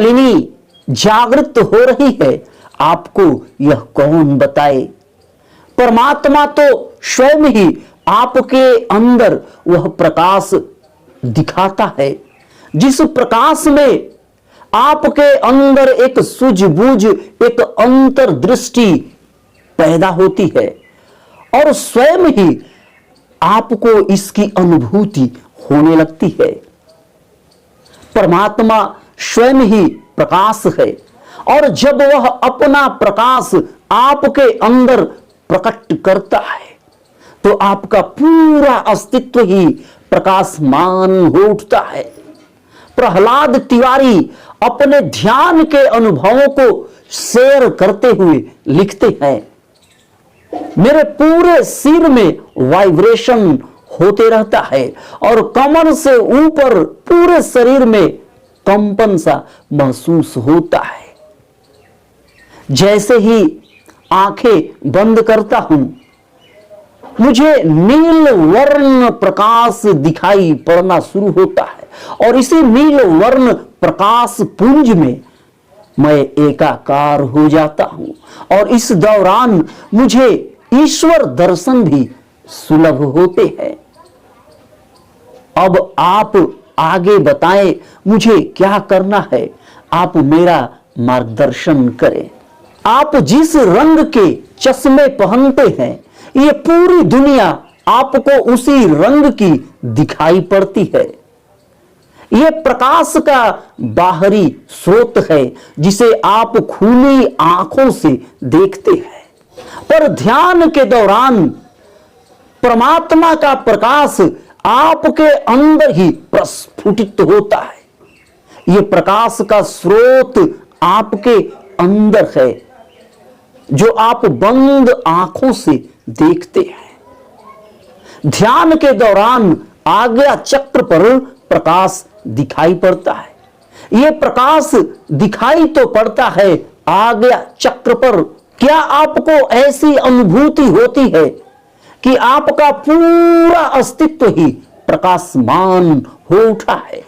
कुंडलिनी जागृत हो रही है, आपको यह कौन बताए? परमात्मा तो स्वयं ही आपके अंदर वह प्रकाश दिखाता है, जिस प्रकाश में आपके अंदर एक सूझबूझ, एक अंतर्दृष्टि पैदा होती है और स्वयं ही आपको इसकी अनुभूति होने लगती है। परमात्मा स्वयं ही प्रकाश है और जब वह अपना प्रकाश आपके अंदर प्रकट करता है तो आपका पूरा अस्तित्व ही प्रकाशमान हो उठता है। प्रहलाद तिवारी अपने ध्यान के अनुभवों को शेयर करते हुए लिखते हैं, मेरे पूरे सिर में वाइब्रेशन होते रहता है और कमर से ऊपर पूरे शरीर में कंपन सा महसूस होता है। जैसे ही आंखें बंद करता हूं, मुझे नील वर्ण प्रकाश दिखाई पड़ना शुरू होता है और इसी नील वर्ण प्रकाश पुंज में मैं एकाकार हो जाता हूं और इस दौरान मुझे ईश्वर दर्शन भी सुलभ होते हैं। अब आप आगे बताएं मुझे क्या करना है, आप मेरा मार्गदर्शन करें। आप जिस रंग के चश्मे पहनते हैं, ये पूरी दुनिया आपको उसी रंग की दिखाई पड़ती है। यह प्रकाश का बाहरी स्रोत है जिसे आप खुली आंखों से देखते हैं, पर ध्यान के दौरान परमात्मा का प्रकाश आपके अंदर ही प्रस्फुटित होता है। यह प्रकाश का स्रोत आपके अंदर है जो आप बंद आंखों से देखते हैं। ध्यान के दौरान आज्ञा चक्र पर प्रकाश दिखाई पड़ता है। यह प्रकाश दिखाई तो पड़ता है आज्ञा चक्र पर। क्या आपको ऐसी अनुभूति होती है कि आपका पूरा अस्तित्व ही प्रकाशमान हो उठा है?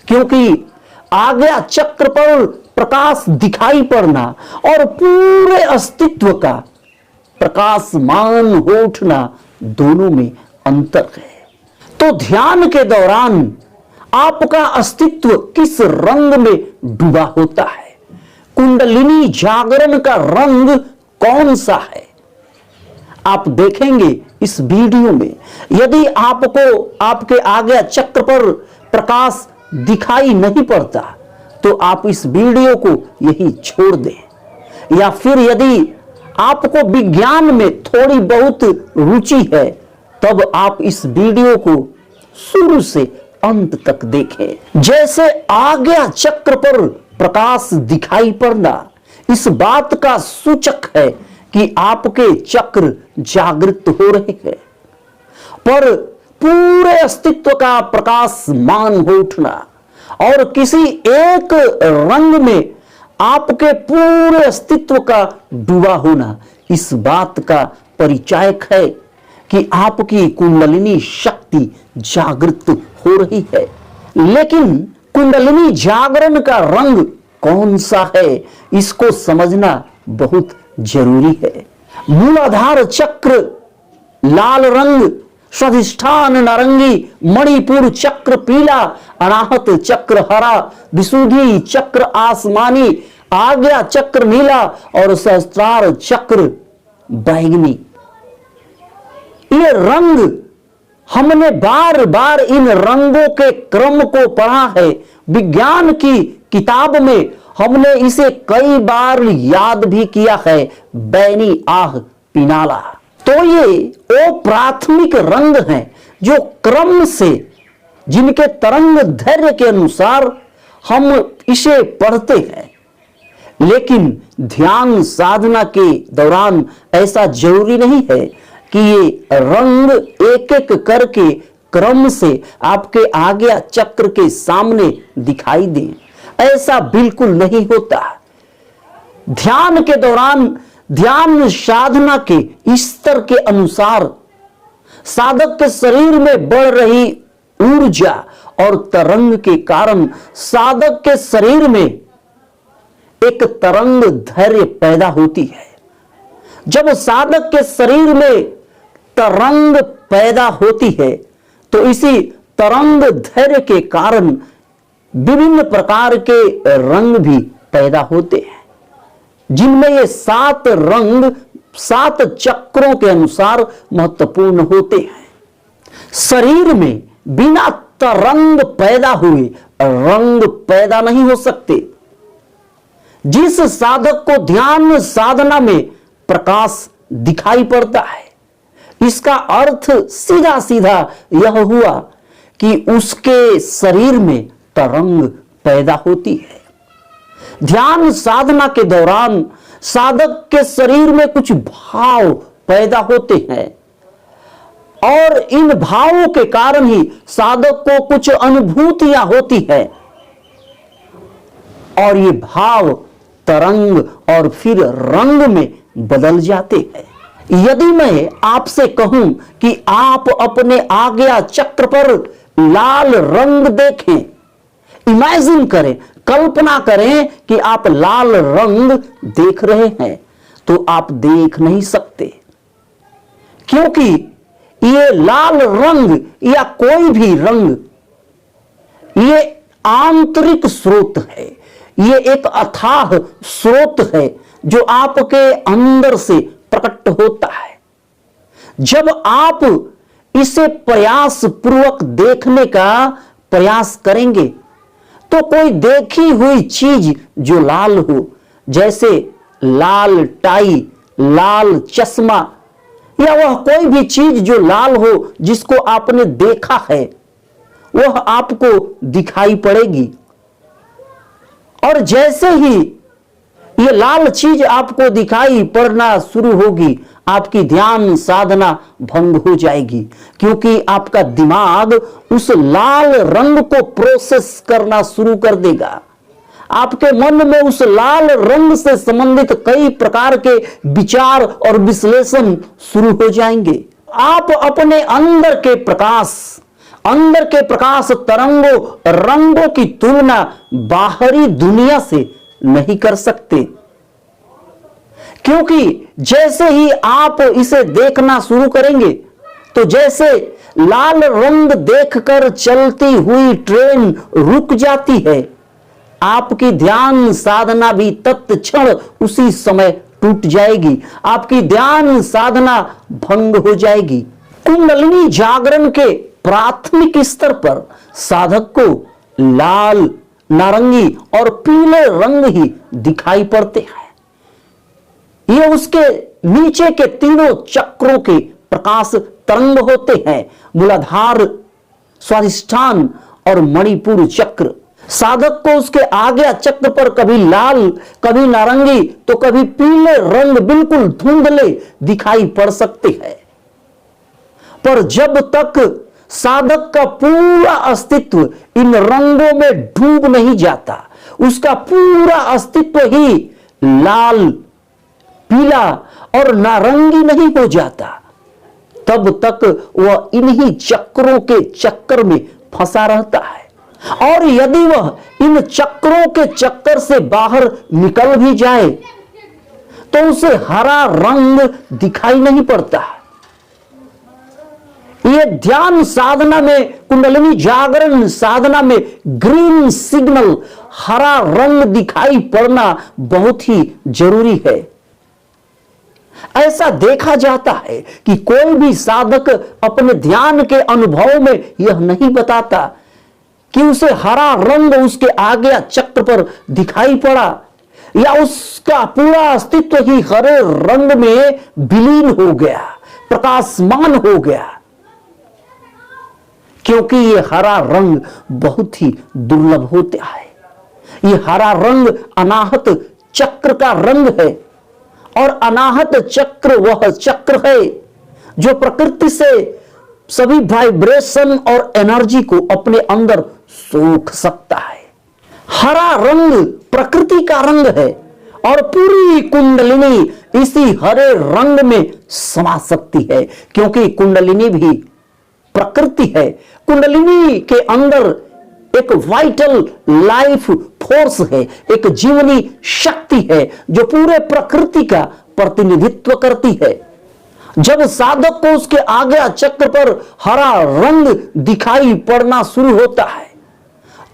क्योंकि आज्ञा चक्र पर प्रकाश दिखाई पड़ना और पूरे अस्तित्व का प्रकाशमान हो उठना, दोनों में अंतर है। तो ध्यान के दौरान आपका अस्तित्व किस रंग में डूबा होता है? कुंडलिनी जागरण का रंग कौन सा है? आप देखेंगे इस वीडियो में, यदि आपको आपके आज्ञा चक्र पर प्रकाश दिखाई नहीं पड़ता तो आप इस वीडियो को यही छोड़ दें। या फिर यदि आपको विज्ञान में थोड़ी बहुत रुचि है तब आप इस वीडियो को शुरू से अंत तक देखें। जैसे आज्ञा चक्र पर प्रकाश दिखाई पड़ना इस बात का सूचक है कि आपके चक्र जागृत हो रहे हैं, पर पूरे अस्तित्व का प्रकाशमान हो उठना और किसी एक रंग में आपके पूरे अस्तित्व का डूबा होना इस बात का परिचायक है कि आपकी कुंडलिनी शक्ति जागृत हो रही है। लेकिन कुंडलिनी जागरण का रंग कौन सा है, इसको समझना बहुत जरूरी है। मूलाधार चक्र लाल रंग, स्वाधिष्ठान नारंगी, मणिपुर चक्र पीला, अनाहत चक्र हरा, विशुद्धि चक्र आसमानी, आज्ञा चक्र नीला और सहस्त्रार चक्र बैंगनी। ये रंग हमने बार बार इन रंगों के क्रम को पढ़ा है। विज्ञान की किताब में हमने इसे कई बार याद भी किया है, बैनी आह पिनाला। तो ये वो प्राथमिक रंग हैं जो क्रम से, जिनके तरंग धैर्य के अनुसार हम इसे पढ़ते हैं। लेकिन ध्यान साधना के दौरान ऐसा जरूरी नहीं है कि ये रंग एक एक करके क्रम से आपके आज्ञा चक्र के सामने दिखाई दें। ऐसा बिल्कुल नहीं होता। ध्यान के दौरान ध्यान साधना के स्तर के अनुसार साधक के शरीर में बढ़ रही ऊर्जा और तरंग के कारण साधक के शरीर में एक तरंग धैर्य पैदा होती है। जब साधक के शरीर में तरंग पैदा होती है तो इसी तरंग धैर्य के कारण विभिन्न प्रकार के रंग भी पैदा होते हैं, जिनमें ये 7 रंग 7 चक्रों के अनुसार महत्वपूर्ण होते हैं। शरीर में बिना तरंग पैदा हुए रंग पैदा नहीं हो सकते। जिस साधक को ध्यान साधना में प्रकाश दिखाई पड़ता है, इसका अर्थ सीधा सीधा यह हुआ कि उसके शरीर में तरंग पैदा होती है। ध्यान साधना के दौरान साधक के शरीर में कुछ भाव पैदा होते हैं और इन भावों के कारण ही साधक को कुछ अनुभूतियां होती है और ये भाव तरंग और फिर रंग में बदल जाते हैं। यदि मैं आपसे कहूं कि आप अपने आज्ञा चक्र पर लाल रंग देखें, इमेजिन करें, कल्पना करें कि आप लाल रंग देख रहे हैं, तो आप देख नहीं सकते, क्योंकि ये लाल रंग या कोई भी रंग ये आंतरिक स्रोत है, ये एक अथाह स्रोत है जो आपके अंदर से प्रकट होता है। जब आप इसे प्रयास पूर्वक देखने का प्रयास करेंगे तो कोई देखी हुई चीज जो लाल हो, जैसे लाल टाई, लाल चश्मा, या वह कोई भी चीज जो लाल हो जिसको आपने देखा है, वह आपको दिखाई पड़ेगी। और जैसे ही ये लाल चीज आपको दिखाई पड़ना शुरू होगी, आपकी ध्यान साधना भंग हो जाएगी, क्योंकि आपका दिमाग उस लाल रंग को प्रोसेस करना शुरू कर देगा। आपके मन में उस लाल रंग से संबंधित कई प्रकार के विचार और विश्लेषण शुरू हो जाएंगे। आप अपने अंदर के प्रकाश तरंगों रंगों की तुलना बाहरी दुनिया से नहीं कर सकते, क्योंकि जैसे ही आप इसे देखना शुरू करेंगे तो जैसे लाल रंग देखकर चलती हुई ट्रेन रुक जाती है, आपकी ध्यान साधना भी तत्क्षण उसी समय टूट जाएगी, आपकी ध्यान साधना भंग हो जाएगी। कुंडलिनी जागरण के प्राथमिक स्तर पर साधक को लाल, नारंगी और पीले रंग ही दिखाई पड़ते हैं। ये उसके नीचे के तीनों चक्रों के प्रकाश तरंग होते हैं, मूलाधार, स्वाधिष्ठान और मणिपुर चक्र। साधक को उसके आज्ञा चक्र पर कभी लाल, कभी नारंगी तो कभी पीले रंग बिल्कुल धुंधले दिखाई पड़ सकते हैं, पर जब तक साधक का पूरा अस्तित्व इन रंगों में डूब नहीं जाता, उसका पूरा अस्तित्व ही लाल, पीला और नारंगी नहीं हो जाता, तब तक वह इन्हीं चक्रों के चक्कर में फंसा रहता है। और यदि वह इन चक्रों के चक्कर से बाहर निकल भी जाए तो उसे हरा रंग दिखाई नहीं पड़ता। ये ध्यान साधना में, कुंडलिनी जागरण साधना में ग्रीन सिग्नल, हरा रंग दिखाई पड़ना बहुत ही जरूरी है। ऐसा देखा जाता है कि कोई भी साधक अपने ध्यान के अनुभव में यह नहीं बताता कि उसे हरा रंग उसके आज्ञा चक्र पर दिखाई पड़ा या उसका पूरा अस्तित्व ही हरे रंग में विलीन हो गया, प्रकाशमान हो गया, क्योंकि यह हरा रंग बहुत ही दुर्लभ होता है। यह हरा रंग अनाहत चक्र का रंग है और अनाहत चक्र वह चक्र है जो प्रकृति से सभी वाइब्रेशन और एनर्जी को अपने अंदर सोख सकता है। हरा रंग प्रकृति का रंग है और पूरी कुंडलिनी इसी हरे रंग में समा सकती है, क्योंकि कुंडलिनी भी प्रकृति है। कुंडलिनी के अंदर एक वाइटल लाइफ फोर्स है, एक जीवनी शक्ति है जो पूरे प्रकृति का प्रतिनिधित्व करती है। जब साधक को उसके आज्ञा चक्र पर हरा रंग दिखाई पड़ना शुरू होता है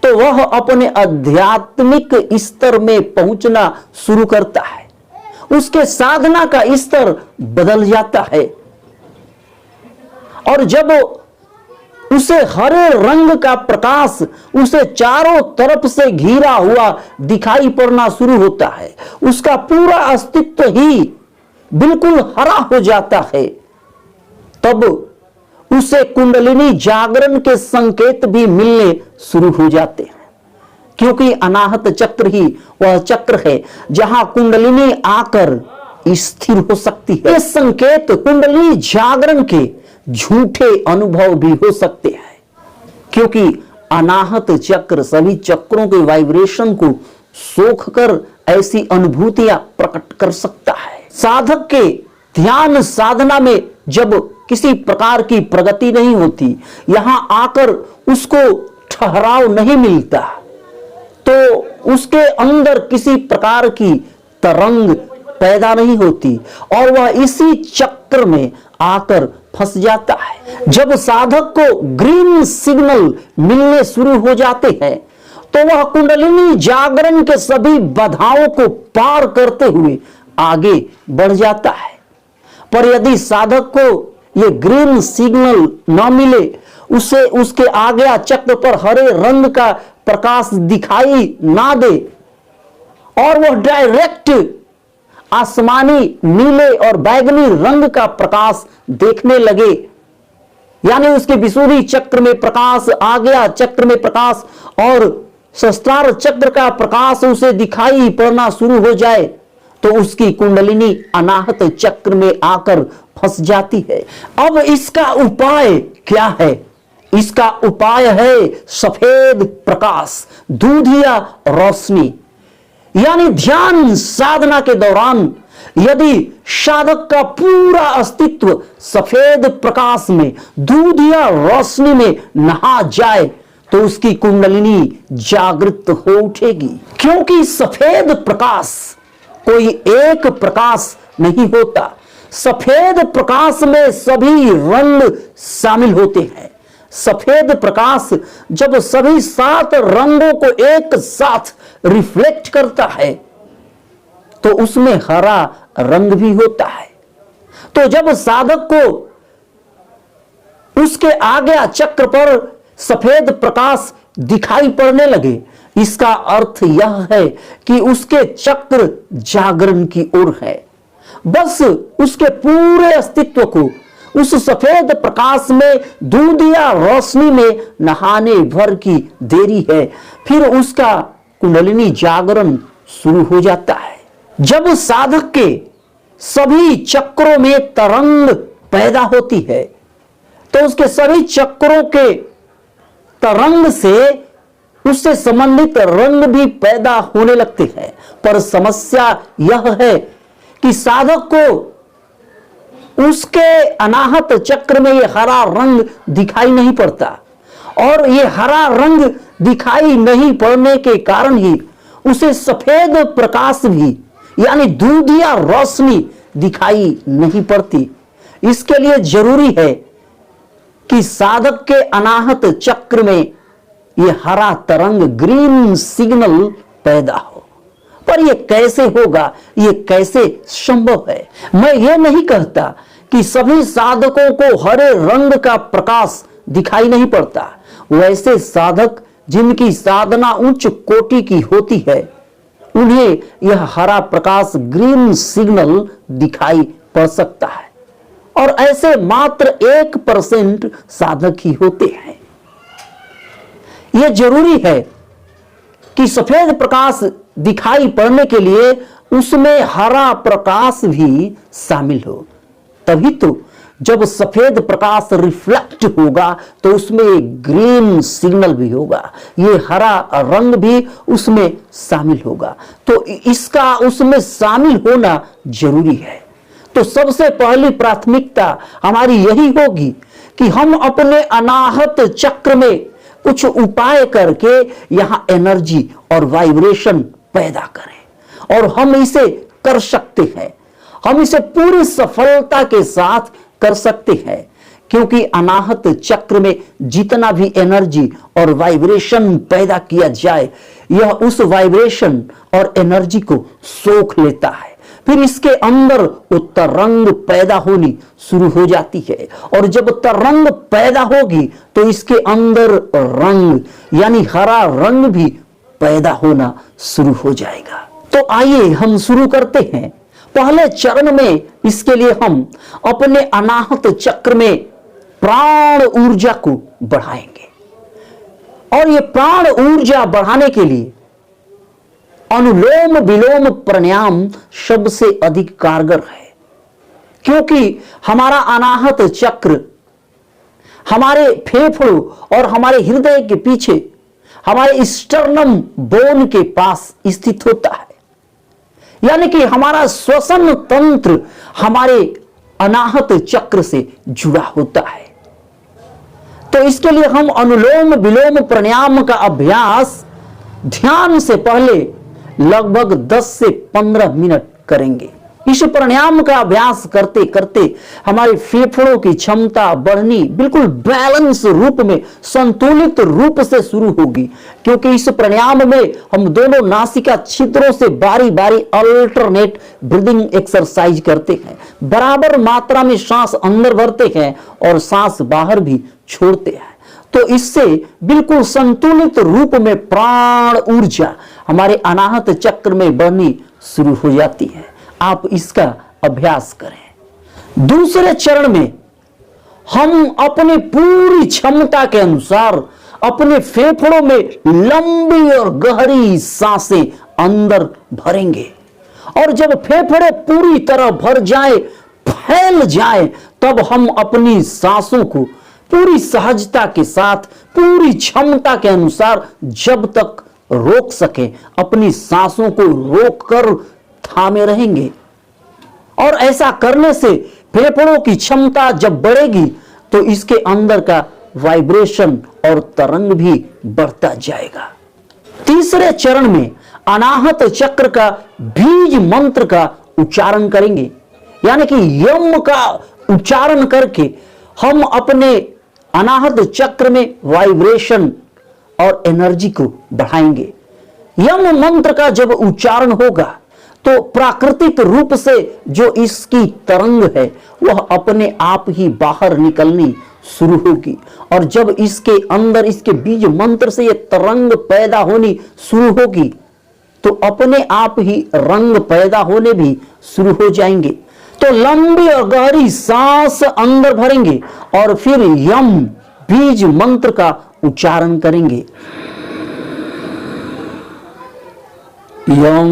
तो वह अपने आध्यात्मिक स्तर में पहुंचना शुरू करता है, उसके साधना का स्तर बदल जाता है। और जब उसे हरे रंग का प्रकाश उसे चारों तरफ से घिरा हुआ दिखाई पड़ना शुरू होता है, उसका पूरा अस्तित्व ही बिल्कुल हरा हो जाता है, तब उसे कुंडलिनी जागरण के संकेत भी मिलने शुरू हो जाते हैं। क्योंकि अनाहत चक्र ही वह चक्र है जहां कुंडलिनी आकर स्थिर हो सकती है। ये संकेत कुंडलिनी जागरण के झूठे अनुभव भी हो सकते हैं, क्योंकि अनाहत चक्र सभी चक्रों के वाइब्रेशन को सोख कर ऐसी अनुभूतियां प्रकट कर सकता है। साधक के ध्यान साधना में जब किसी प्रकार की प्रगति नहीं होती, यहां आकर उसको ठहराव नहीं मिलता, तो उसके अंदर किसी प्रकार की तरंग पैदा नहीं होती और वह इसी चक्र में आकर फंस जाता है। जब साधक को ग्रीन सिग्नल मिलने शुरू हो जाते हैं तो वह कुंडलिनी जागरण के सभी बाधाओं को पार करते हुए आगे बढ़ जाता है। पर यदि साधक को यह ग्रीन सिग्नल न मिले, उसे उसके आज्ञा चक्र पर हरे रंग का प्रकाश दिखाई ना दे और वह डायरेक्ट आसमानी नीले और बैगनी रंग का प्रकाश देखने लगे, यानी उसके विशुद्धि चक्र में प्रकाश, आज्ञा चक्र में प्रकाश और सहस्त्रार चक्र का प्रकाश उसे दिखाई पड़ना शुरू हो जाए, तो उसकी कुंडलिनी अनाहत चक्र में आकर फंस जाती है। अब इसका उपाय क्या है? इसका उपाय है सफेद प्रकाश, दूधिया रोशनी। यानी ध्यान साधना के दौरान यदि साधक का पूरा अस्तित्व सफेद प्रकाश में, दूधिया रोशनी में नहा जाए तो उसकी कुंडलिनी जागृत हो उठेगी। क्योंकि सफेद प्रकाश कोई एक प्रकाश नहीं होता, सफेद प्रकाश में सभी रंग शामिल होते हैं। सफेद प्रकाश जब सभी 7 रंगों को एक साथ रिफ्लेक्ट करता है तो उसमें हरा रंग भी होता है। तो जब साधक को उसके आज्ञा चक्र पर सफेद प्रकाश दिखाई पड़ने लगे, इसका अर्थ यह है कि उसके चक्र जागरण की ओर है। बस उसके पूरे अस्तित्व को उस सफेद प्रकाश में, दूधिया रोशनी में नहाने भर की देरी है, फिर उसका कुंडलिनी जागरण शुरू हो जाता है। जब साधक के सभी चक्रों में तरंग पैदा होती है तो उसके सभी चक्रों के तरंग से उससे संबंधित रंग भी पैदा होने लगते हैं। पर समस्या यह है कि साधक को उसके अनाहत चक्र में यह हरा रंग दिखाई नहीं पड़ता और यह हरा रंग दिखाई नहीं पड़ने के कारण ही उसे सफेद प्रकाश भी, यानी दूधिया रोशनी दिखाई नहीं पड़ती। इसके लिए जरूरी है कि साधक के अनाहत चक्र में यह हरा तरंग, ग्रीन सिग्नल पैदा हो। पर यह कैसे होगा, यह कैसे संभव है? मैं यह नहीं कहता कि सभी साधकों को हरे रंग का प्रकाश दिखाई नहीं पड़ता। वैसे साधक जिनकी साधना उच्च कोटि की होती है, उन्हें यह हरा प्रकाश, ग्रीन सिग्नल दिखाई पड़ सकता है और ऐसे मात्र 1% साधक ही होते हैं। यह जरूरी है कि सफेद प्रकाश दिखाई पड़ने के लिए उसमें हरा प्रकाश भी शामिल हो, तभी तो जब सफेद प्रकाश रिफ्लेक्ट होगा तो उसमें ग्रीन सिग्नल भी होगा, ये हरा रंग भी उसमें शामिल होगा। तो इसका उसमें शामिल होना जरूरी है। तो सबसे पहली प्राथमिकता हमारी यही होगी कि हम अपने अनाहत चक्र में कुछ उपाय करके यहां एनर्जी और वाइब्रेशन पैदा करें। और हम इसे कर सकते हैं, हम इसे पूरी सफलता के साथ कर सकते हैं, क्योंकि अनाहत चक्र में जितना भी एनर्जी और वाइब्रेशन पैदा किया जाए, यह उस वाइब्रेशन और एनर्जी को सोख लेता है। फिर इसके अंदर वो तरंग पैदा होनी शुरू हो जाती है, और जब तरंग पैदा होगी तो इसके अंदर रंग यानी हरा रंग भी पैदा होना शुरू हो जाएगा। तो आइए हम शुरू करते हैं। पहले चरण में इसके लिए हम अपने अनाहत चक्र में प्राण ऊर्जा को बढ़ाएंगे, और ये प्राण ऊर्जा बढ़ाने के लिए अनुलोम विलोम प्राणायाम सबसे अधिक कारगर है। क्योंकि हमारा अनाहत चक्र हमारे फेफड़ों और हमारे हृदय के पीछे हमारे स्टर्नम बोन के पास स्थित होता है, यानी कि हमारा श्वसन तंत्र हमारे अनाहत चक्र से जुड़ा होता है। तो इसके लिए हम अनुलोम विलोम प्राणायाम का अभ्यास ध्यान से पहले लगभग 10 से 15 मिनट करेंगे। इस प्राणायाम का अभ्यास करते करते हमारे फेफड़ों की क्षमता बढ़नी बिल्कुल बैलेंस रूप में, संतुलित रूप से शुरू होगी। क्योंकि इस प्राणायाम में हम दोनों नासिका छिद्रों से बारी बारी अल्टरनेट ब्रीदिंग एक्सरसाइज करते हैं, बराबर मात्रा में सांस अंदर भरते हैं और सांस बाहर भी छोड़ते हैं। तो इससे बिल्कुल संतुलित रूप में प्राण ऊर्जा हमारे अनाहत चक्र में बढ़नी शुरू हो जाती है। आप इसका अभ्यास करें। दूसरे चरण में हम अपनी पूरी क्षमता के अनुसार अपने फेफड़ों में लंबी और गहरी सांसें अंदर भरेंगे, और जब फेफड़े पूरी तरह भर जाए, फैल जाए, तब हम अपनी सांसों को पूरी सहजता के साथ पूरी क्षमता के अनुसार जब तक रोक सके अपनी सांसों को रोककर थामे रहेंगे। और ऐसा करने से फेफड़ों की क्षमता जब बढ़ेगी तो इसके अंदर का वाइब्रेशन और तरंग भी बढ़ता जाएगा। तीसरे चरण में अनाहत चक्र का बीज मंत्र का उच्चारण करेंगे, यानी कि यम का उच्चारण करके हम अपने अनाहत चक्र में वाइब्रेशन और एनर्जी को बढ़ाएंगे। यम मंत्र का जब उच्चारण होगा तो प्राकृतिक रूप से जो इसकी तरंग है वह अपने आप ही बाहर निकलनी शुरू होगी, और जब इसके अंदर इसके बीज मंत्र से यह तरंग पैदा होनी शुरू होगी तो अपने आप ही रंग पैदा होने भी शुरू हो जाएंगे। तो लंबी और गहरी सांस अंदर भरेंगे और फिर यम बीज मंत्र का उच्चारण करेंगे। यम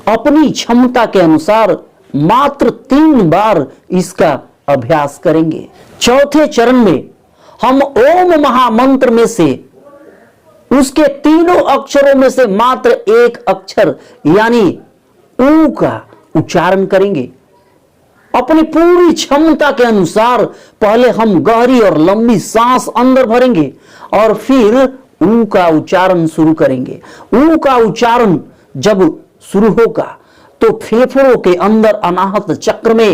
अपनी क्षमता के अनुसार मात्र 3 बार इसका अभ्यास करेंगे। चौथे चरण में हम ओम महामंत्र में से उसके तीनों अक्षरों में से मात्र एक अक्षर यानी ऊ का उच्चारण करेंगे। अपनी पूरी क्षमता के अनुसार पहले हम गहरी और लंबी सांस अंदर भरेंगे और फिर ऊ का उच्चारण शुरू करेंगे। ऊ का उच्चारण जब शुरू होगा तो फेफड़ों के अंदर अनाहत चक्र में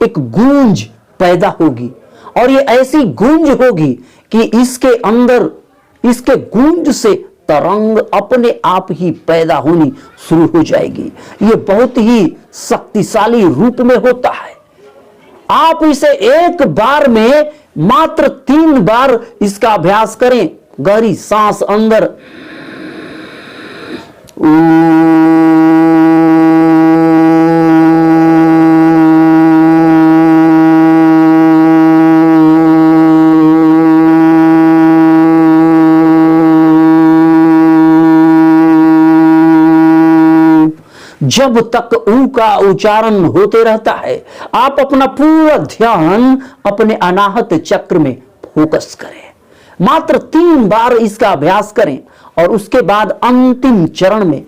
एक गूंज पैदा होगी, और ये ऐसी गूंज होगी कि इसके अंदर इसके गूंज से तरंग अपने आप ही पैदा होनी शुरू हो जाएगी। ये बहुत ही शक्तिशाली रूप में होता है। आप इसे एक बार में मात्र 3 बार इसका अभ्यास करें। गहरी सांस अंदर, जब तक ऊ का उच्चारण होते रहता है आप अपना पूरा ध्यान अपने अनाहत चक्र में फोकस करें। मात्र 3 बार इसका अभ्यास करें और उसके बाद अंतिम चरण में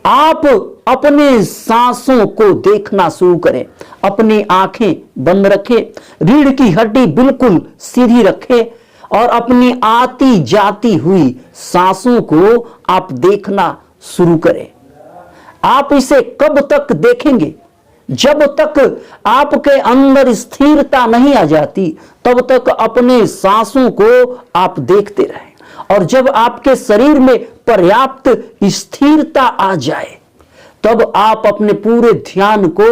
आप अपने सांसों को देखना शुरू करें। अपनी आंखें बंद रखें, रीढ़ की हड्डी बिल्कुल सीधी रखें और अपनी आती जाती हुई सांसों को आप देखना शुरू करें। आप इसे कब तक देखेंगे? जब तक आपके अंदर स्थिरता नहीं आ जाती तब तक अपने सांसों को आप देखते रहें। और जब आपके शरीर में पर्याप्त स्थिरता आ जाए तब आप अपने पूरे ध्यान को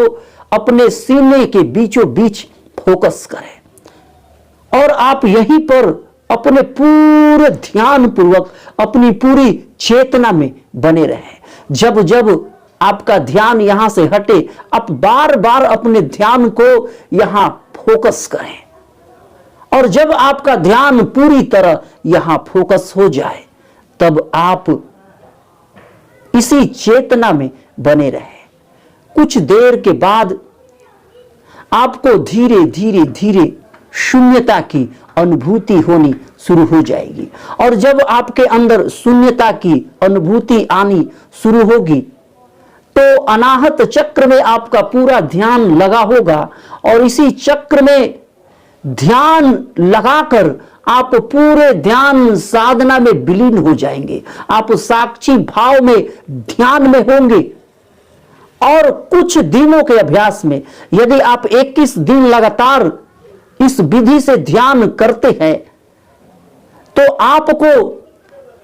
अपने सीने के बीचों बीच फोकस करें और आप यहीं पर अपने पूरे ध्यान पूर्वक अपनी पूरी चेतना में बने रहें। जब जब आपका ध्यान यहां से हटे, आप बार बार अपने ध्यान को यहां फोकस करें और जब आपका ध्यान पूरी तरह यहां फोकस हो जाए तब आप इसी चेतना में बने रहें। कुछ देर के बाद आपको धीरे धीरे धीरे शून्यता की अनुभूति होनी शुरू हो जाएगी और जब आपके अंदर शून्यता की अनुभूति आनी शुरू होगी तो अनाहत चक्र में आपका पूरा ध्यान लगा होगा और इसी चक्र में ध्यान लगाकर आप पूरे ध्यान साधना में विलीन हो जाएंगे। आप साक्षी भाव में ध्यान में होंगे और कुछ दिनों के अभ्यास में यदि आप 21 दिन लगातार इस विधि से ध्यान करते हैं तो आपको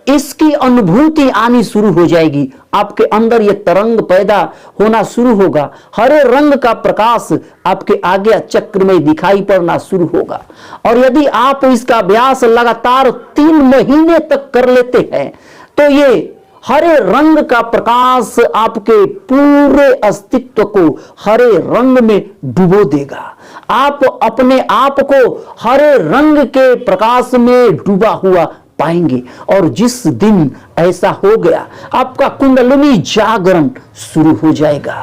इसकी अनुभूति आनी शुरू हो जाएगी। आपके अंदर यह तरंग पैदा होना शुरू होगा, हरे रंग का प्रकाश आपके आगे चक्र में दिखाई पड़ना शुरू होगा। और यदि आप इसका अभ्यास लगातार 3 महीने तक कर लेते हैं तो ये हरे रंग का प्रकाश आपके पूरे अस्तित्व को हरे रंग में डुबो देगा। आप अपने आप को हरे रंग के प्रकाश में डूबा हुआ पाएंगे और जिस दिन ऐसा हो गया आपका कुंडलिनी जागरण शुरू हो जाएगा।